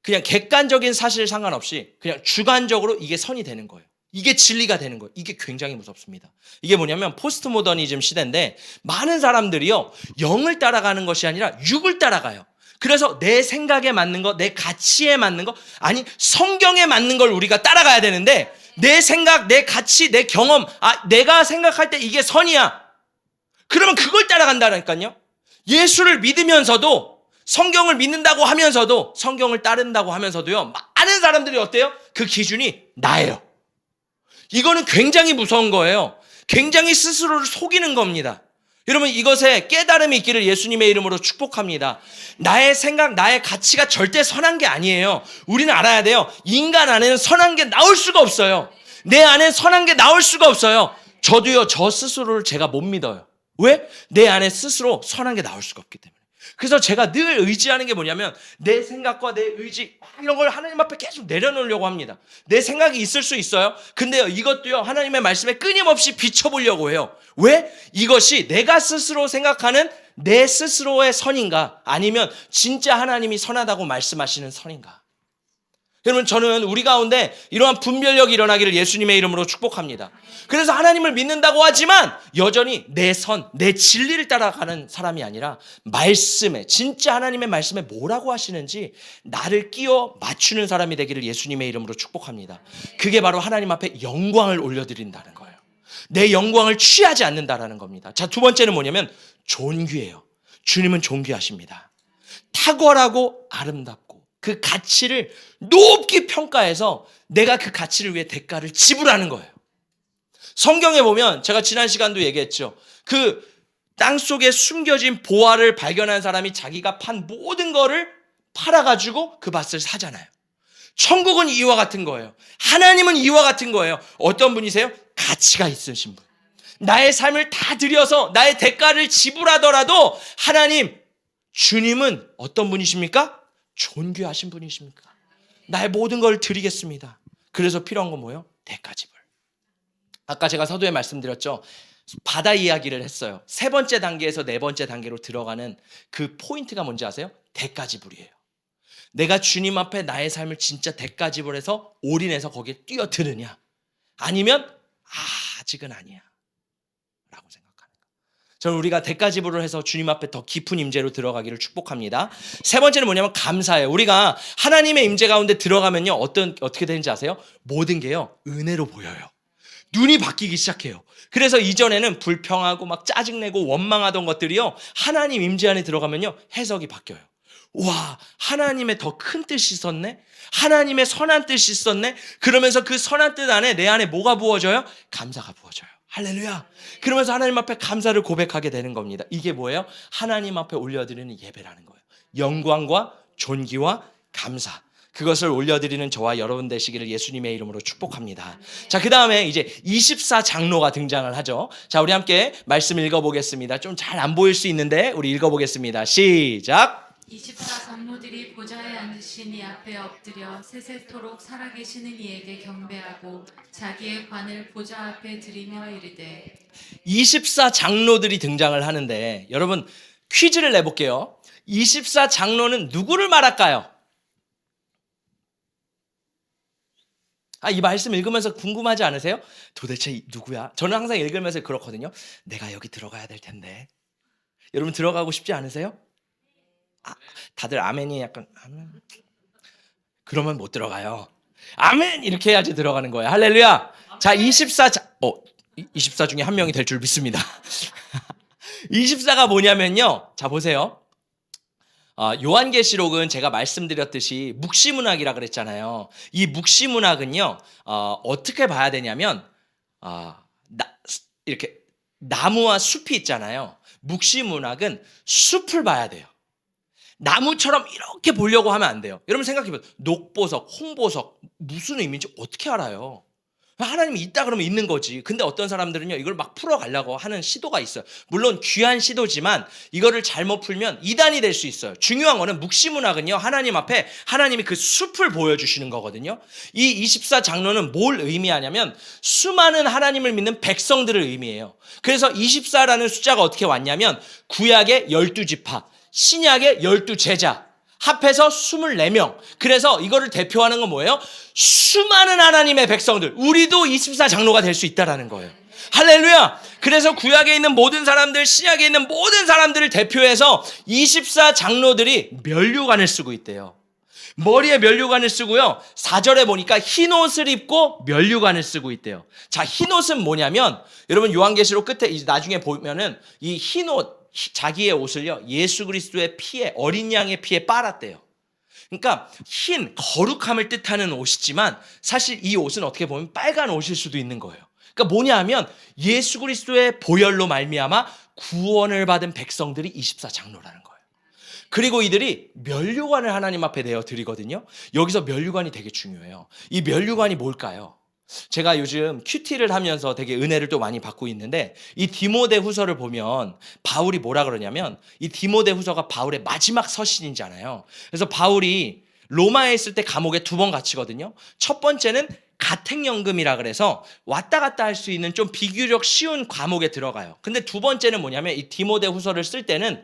그냥 객관적인 사실 상관없이 그냥 주관적으로 이게 선이 되는 거예요. 이게 진리가 되는 거예요. 이게 굉장히 무섭습니다. 이게 뭐냐면 포스트 모더니즘 시대인데 많은 사람들이요 영을 따라가는 것이 아니라 육을 따라가요. 그래서 내 생각에 맞는 거, 내 가치에 맞는 거, 아니 성경에 맞는 걸 우리가 따라가야 되는데 내 생각, 내 가치, 내 경험, 내가 생각할 때 이게 선이야. 그러면 그걸 따라간다니까요. 예수를 믿으면서도 성경을 믿는다고 하면서도 성경을 따른다고 하면서도요 많은 사람들이 어때요? 그 기준이 나예요. 이거는 굉장히 무서운 거예요. 굉장히 스스로를 속이는 겁니다. 여러분, 이것에 깨달음이 있기를 예수님의 이름으로 축복합니다. 나의 생각, 나의 가치가 절대 선한 게 아니에요. 우리는 알아야 돼요. 인간 안에는 선한 게 나올 수가 없어요. 내 안에 선한 게 나올 수가 없어요. 저도요, 저 스스로를 제가 못 믿어요. 왜? 내 안에 스스로 선한 게 나올 수가 없기 때문에. 그래서 제가 늘 의지하는 게 뭐냐면 내 생각과 내 의지 이런 걸 하나님 앞에 계속 내려놓으려고 합니다. 내 생각이 있을 수 있어요. 근데요 이것도요 하나님의 말씀에 끊임없이 비춰보려고 해요. 왜? 이것이 내가 스스로 생각하는 내 스스로의 선인가 아니면 진짜 하나님이 선하다고 말씀하시는 선인가. 여러분, 저는 우리 가운데 이러한 분별력이 일어나기를 예수님의 이름으로 축복합니다. 그래서 하나님을 믿는다고 하지만 여전히 내 선, 내 진리를 따라가는 사람이 아니라 말씀에, 진짜 하나님의 말씀에 뭐라고 하시는지 나를 끼워 맞추는 사람이 되기를 예수님의 이름으로 축복합니다. 그게 바로 하나님 앞에 영광을 올려드린다는 거예요. 내 영광을 취하지 않는다라는 겁니다. 자, 두 번째는 뭐냐면 존귀해요. 주님은 존귀하십니다. 탁월하고 아름답고 그 가치를 높게 평가해서 내가 그 가치를 위해 대가를 지불하는 거예요. 성경에 보면 제가 지난 시간도 얘기했죠. 그 땅속에 숨겨진 보화를 발견한 사람이 자기가 판 모든 거를 팔아가지고 그 밭을 사잖아요. 천국은 이와 같은 거예요. 하나님은 이와 같은 거예요. 어떤 분이세요? 가치가 있으신 분. 나의 삶을 다 들여서 나의 대가를 지불하더라도 하나님, 주님은 어떤 분이십니까? 존귀하신 분이십니까? 나의 모든 걸 드리겠습니다. 그래서 필요한 건 뭐예요? 대가 지불. 아까 제가 서두에 말씀드렸죠. 바다 이야기를 했어요. 세 번째 단계에서 네 번째 단계로 들어가는 그 포인트가 뭔지 아세요? 대가 지불이에요. 내가 주님 앞에 나의 삶을 진짜 대가 지불해서 올인해서 거기에 뛰어드느냐, 아니면 아직은 아니야 라고 생각하는 거예요. 저는 우리가 대가 지불을 해서 주님 앞에 더 깊은 임재로 들어가기를 축복합니다. 세 번째는 뭐냐면 감사예요. 우리가 하나님의 임재 가운데 들어가면요, 어떻게 되는지 아세요? 모든 게요, 은혜로 보여요. 눈이 바뀌기 시작해요. 그래서 이전에는 불평하고 막 짜증내고 원망하던 것들이요, 하나님 임재 안에 들어가면요, 해석이 바뀌어요. 와, 하나님의 더 큰 뜻이 있었네? 하나님의 선한 뜻이 있었네? 그러면서 그 선한 뜻 안에 내 안에 뭐가 부어져요? 감사가 부어져요. 할렐루야. 그러면서 하나님 앞에 감사를 고백하게 되는 겁니다. 이게 뭐예요? 하나님 앞에 올려드리는 예배라는 거예요. 영광과 존귀와 감사, 그것을 올려드리는 저와 여러분 되시기를 예수님의 이름으로 축복합니다. 자, 그 다음에 이제 24장로가 등장을 하죠. 자, 우리 함께 말씀 읽어보겠습니다. 좀 잘 안 보일 수 있는데 우리 읽어보겠습니다. 시작. 24장로들이 보좌에 앉으신 이 앞에 엎드려 세세토록 살아계시는 이에게 경배하고 자기의 관을 보좌 앞에 드리며 이르되. 24장로들이 등장을 하는데 여러분, 퀴즈를 내볼게요. 24장로는 누구를 말할까요? 이 말씀 읽으면서 궁금하지 않으세요? 도대체 누구야? 저는 항상 읽으면서 그렇거든요. 내가 여기 들어가야 될 텐데. 여러분 들어가고 싶지 않으세요? 다들 아멘이 약간 아멘. 그러면 못 들어가요. 아멘 이렇게 해야지 들어가는 거예요. 할렐루야. 자, 24 중에 한 명이 될 줄 믿습니다. 24가 뭐냐면요. 자, 보세요. 요한계시록은 제가 말씀드렸듯이 묵시문학이라 그랬잖아요. 이 묵시문학은요, 어떻게 봐야 되냐면, 이렇게 나무와 숲이 있잖아요. 묵시문학은 숲을 봐야 돼요. 나무처럼 이렇게 보려고 하면 안 돼요. 여러분 생각해봐요. 녹보석, 홍보석 무슨 의미인지 어떻게 알아요? 하나님이 있다 그러면 있는 거지. 근데 어떤 사람들은요, 이걸 막 풀어가려고 하는 시도가 있어요. 물론 귀한 시도지만 이거를 잘못 풀면 이단이 될 수 있어요. 중요한 거는 묵시문학은요, 하나님 앞에 하나님이 그 숲을 보여주시는 거거든요. 이 24장로는 뭘 의미하냐면 수많은 하나님을 믿는 백성들을 의미해요. 그래서 24라는 숫자가 어떻게 왔냐면 구약의 12지파, 신약의 12제자 합해서 24명. 그래서 이거를 대표하는 건 뭐예요? 수많은 하나님의 백성들, 우리도 24장로가 될 수 있다라는 거예요. 할렐루야. 그래서 구약에 있는 모든 사람들, 신약에 있는 모든 사람들을 대표해서 24장로들이 면류관을 쓰고 있대요. 머리에 면류관을 쓰고요, 4절에 보니까 흰 옷을 입고 면류관을 쓰고 있대요. 자, 흰 옷은 뭐냐면 여러분 요한계시록 끝에 이제 나중에 보면은 이 흰 옷, 자기의 옷을요, 예수 그리스도의 피에, 어린 양의 피에 빨았대요. 그러니까 흰 거룩함을 뜻하는 옷이지만 사실 이 옷은 어떻게 보면 빨간 옷일 수도 있는 거예요. 그러니까 뭐냐 하면 예수 그리스도의 보혈로 말미암아 구원을 받은 백성들이 24장로라는 거예요. 그리고 이들이 면류관을 하나님 앞에 내어 드리거든요. 여기서 면류관이 되게 중요해요. 이 면류관이 뭘까요? 제가 요즘 큐티를 하면서 되게 은혜를 또 많이 받고 있는데, 이 디모데 후서를 보면 바울이 뭐라 그러냐면, 이 디모데 후서가 바울의 마지막 서신이잖아요. 그래서 바울이 로마에 있을 때 감옥에 2번 갇히거든요. 첫 번째는 가택연금이라 그래서 왔다 갔다 할 수 있는 좀 비교적 쉬운 감옥에 들어가요. 근데 두 번째는 뭐냐면 이 디모데 후서를 쓸 때는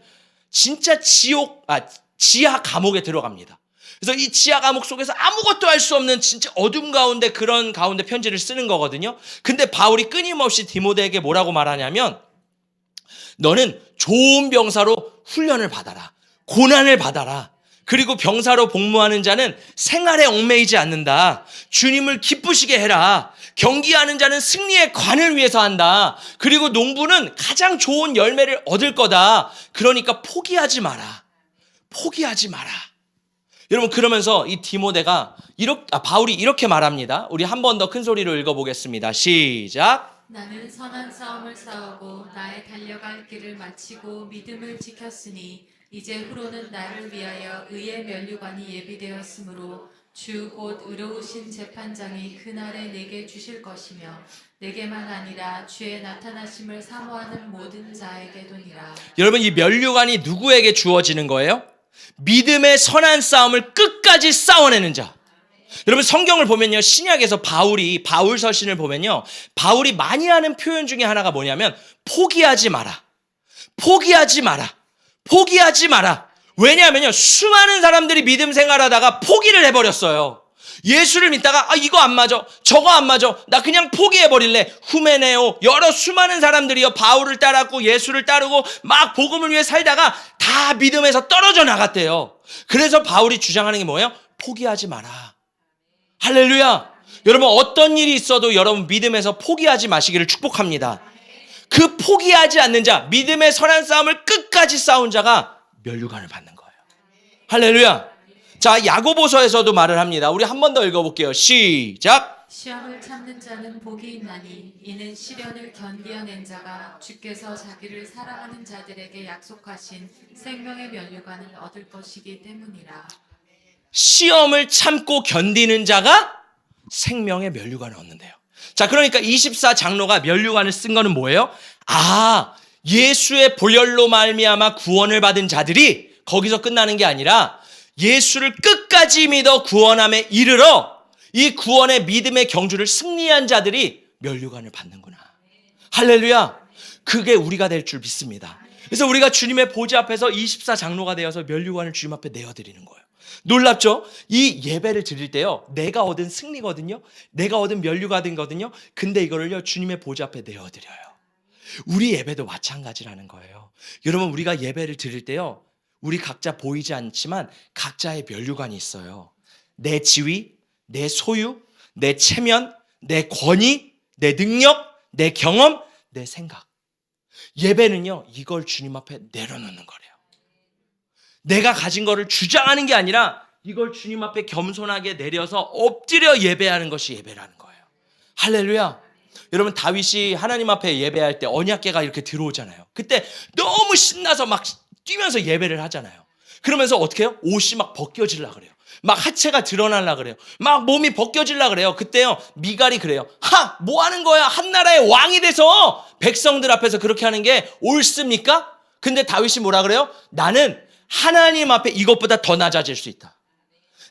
진짜 지하 감옥에 들어갑니다. 그래서 이 지하 감옥 속에서 아무것도 할 수 없는 진짜 어둠 가운데, 그런 가운데 편지를 쓰는 거거든요. 근데 바울이 끊임없이 디모데에게 뭐라고 말하냐면, 너는 좋은 병사로 훈련을 받아라. 고난을 받아라. 그리고 병사로 복무하는 자는 생활에 얽매이지 않는다. 주님을 기쁘시게 해라. 경기하는 자는 승리의 관을 위해서 한다. 그리고 농부는 가장 좋은 열매를 얻을 거다. 그러니까 포기하지 마라. 포기하지 마라. 여러분, 그러면서 이 디모데가 바울이 이렇게 말합니다. 우리 한 번 더 큰 소리로 읽어보겠습니다. 시작. 나는 선한 싸움을 싸우고 나의 달려갈 길을 마치고 믿음을 지켰으니 이제 후로는 나를 위하여 의의 면류관이 예비되었으므로 주 곧 의로우신 재판장이 그날에 내게 주실 것이며 내게만 아니라 주의 나타나심을 사모하는 모든 자에게도니라. 여러분, 이 면류관이 누구에게 주어지는 거예요? 믿음의 선한 싸움을 끝까지 싸워내는 자. 여러분, 성경을 보면요, 신약에서 바울 서신을 보면요, 바울이 많이 하는 표현 중에 하나가 뭐냐면 포기하지 마라, 포기하지 마라, 포기하지 마라. 왜냐하면요, 수많은 사람들이 믿음 생활하다가 포기를 해버렸어요. 예수를 믿다가 이거 안 맞아, 저거 안 맞아, 나 그냥 포기해버릴래. 후메네오, 여러 수많은 사람들이요, 바울을 따랐고 예수를 따르고 막 복음을 위해 살다가 다 믿음에서 떨어져 나갔대요. 그래서 바울이 주장하는 게 뭐예요? 포기하지 마라. 할렐루야. 여러분, 어떤 일이 있어도 여러분 믿음에서 포기하지 마시기를 축복합니다. 그 포기하지 않는 자, 믿음의 선한 싸움을 끝까지 싸운 자가 면류관을 받는 거예요. 할렐루야. 자, 야고보서에서도 말을 합니다. 우리 한 번 더 읽어볼게요. 시작. 시험을 참는 자는 복이 있나니 이는 시련을 견디어낸 자가 주께서 자기를 사랑하는 자들에게 약속하신 생명의 면류관을 얻을 것이기 때문이라. 시험을 참고 견디는 자가 생명의 면류관을 얻는데요. 자, 그러니까 24장로가 면류관을 쓴 거는 뭐예요? 예수의 보혈로 말미암아 구원을 받은 자들이 거기서 끝나는 게 아니라 예수를 끝까지 믿어 구원함에 이르러 이 구원의 믿음의 경주를 승리한 자들이 면류관을 받는구나. 할렐루야. 그게 우리가 될 줄 믿습니다. 그래서 우리가 주님의 보좌 앞에서 24장로가 되어서 면류관을 주님 앞에 내어드리는 거예요. 놀랍죠? 이 예배를 드릴 때요, 내가 얻은 승리거든요, 내가 얻은 면류관이거든요. 근데 이거를요, 주님의 보좌 앞에 내어드려요. 우리 예배도 마찬가지라는 거예요. 여러분, 우리가 예배를 드릴 때요, 우리 각자 보이지 않지만 각자의 면류관이 있어요. 내 지위, 내 소유, 내 체면, 내 권위, 내 능력, 내 경험, 내 생각. 예배는요, 이걸 주님 앞에 내려놓는 거래요. 내가 가진 거를 주장하는 게 아니라 이걸 주님 앞에 겸손하게 내려서 엎드려 예배하는 것이 예배라는 거예요. 할렐루야. 여러분, 다윗이 하나님 앞에 예배할 때 언약궤가 이렇게 들어오잖아요. 그때 너무 신나서 막 뛰면서 예배를 하잖아요. 그러면서 어떻게 해요? 옷이 막 벗겨지려고 그래요. 막 하체가 드러나려고 그래요. 막 몸이 벗겨지려고 그래요. 그때요, 미갈이 그래요. 뭐 하는 거야? 한 나라의 왕이 돼서 백성들 앞에서 그렇게 하는 게 옳습니까? 근데 다윗이 뭐라 그래요? 나는 하나님 앞에 이것보다 더 낮아질 수 있다.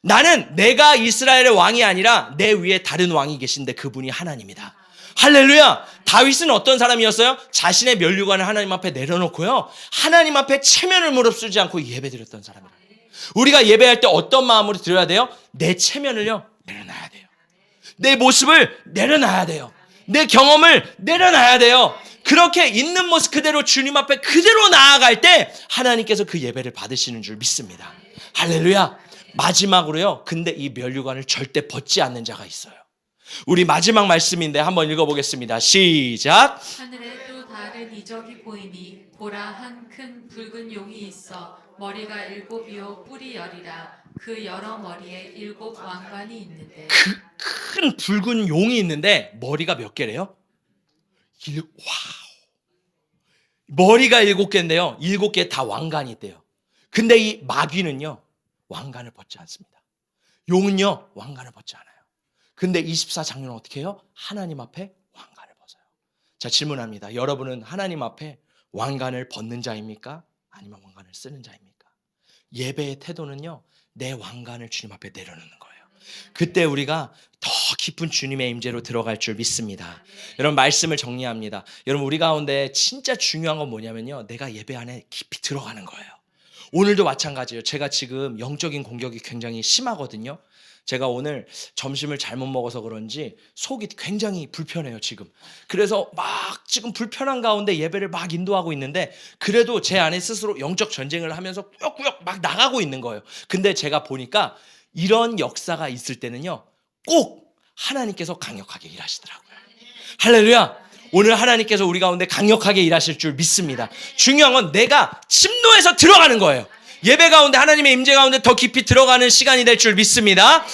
나는 내가 이스라엘의 왕이 아니라 내 위에 다른 왕이 계신데 그분이 하나님이다. 할렐루야. 다윗은 어떤 사람이었어요? 자신의 면류관을 하나님 앞에 내려놓고요, 하나님 앞에 체면을 무릅쓰지 않고 예배드렸던 사람이에요. 우리가 예배할 때 어떤 마음으로 드려야 돼요? 내 체면을요, 내려놔야 돼요. 내 모습을 내려놔야 돼요. 내 경험을 내려놔야 돼요. 그렇게 있는 모습 그대로 주님 앞에 그대로 나아갈 때 하나님께서 그 예배를 받으시는 줄 믿습니다. 할렐루야. 마지막으로요, 근데 이 면류관을 절대 벗지 않는 자가 있어요. 우리 마지막 말씀인데 한번 읽어보겠습니다. 시작. 하늘에 또 다른 이적이 보이니 보라, 한 큰 붉은 용이 있어 머리가 7이요 뿔이 10이라. 그 여러 머리에 7 왕관이 있는데. 큰 붉은 용이 있는데 머리가 몇 개래요? 머리가 7개인데요, 7개 다 왕관이 있대요. 근데 이 마귀는요, 왕관을 벗지 않습니다. 용은요, 왕관을 벗지 않아요. 근데 24장로는 어떻게 해요? 하나님 앞에 왕관을 벗어요. 자, 질문합니다. 여러분은 하나님 앞에 왕관을 벗는 자입니까? 아니면 왕관을 쓰는 자입니까? 예배의 태도는요, 내 왕관을 주님 앞에 내려놓는 거예요. 그때 우리가 더 깊은 주님의 임재로 들어갈 줄 믿습니다. 여러분, 말씀을 정리합니다. 여러분, 우리 가운데 진짜 중요한 건 뭐냐면요, 내가 예배 안에 깊이 들어가는 거예요. 오늘도 마찬가지예요. 제가 지금 영적인 공격이 굉장히 심하거든요. 제가 오늘 점심을 잘못 먹어서 그런지 속이 굉장히 불편해요, 지금. 그래서 막 지금 불편한 가운데 예배를 막 인도하고 있는데 그래도 제 안에 스스로 영적 전쟁을 하면서 꾸역꾸역 막 나가고 있는 거예요. 근데 제가 보니까 이런 역사가 있을 때는요, 꼭 하나님께서 강력하게 일하시더라고요. 할렐루야. 오늘 하나님께서 우리 가운데 강력하게 일하실 줄 믿습니다. 중요한 건 내가 침노해서 들어가는 거예요. 예배 가운데, 하나님의 임재 가운데 더 깊이 들어가는 시간이 될 줄 믿습니다.